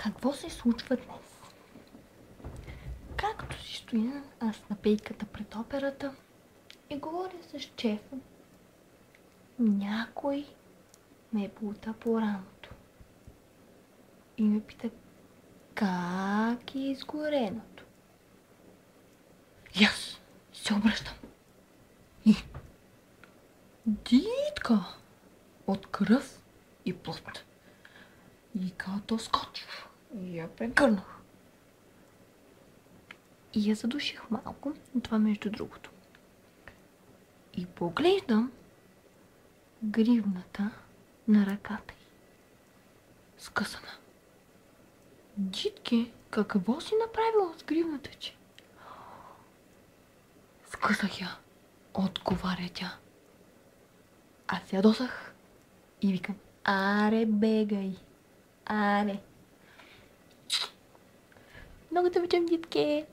Какво се случва днес? Както си стоя аз на пейката пред операта и говоря с шефа, някой ме бута по рамото и ме пита как е изгореното. И аз се обръщам и Дитка от кръв и плът. И като скочих и я прегърнах. И я задуших малко, това между другото. И поглеждам гривната на ръката й. Скъсана. Дитке, какво си направила с гривната, че? Скъсах я, отговаря тя. Аз ядосах и викам, аре бегай, аре. Много те обичам, Дитке.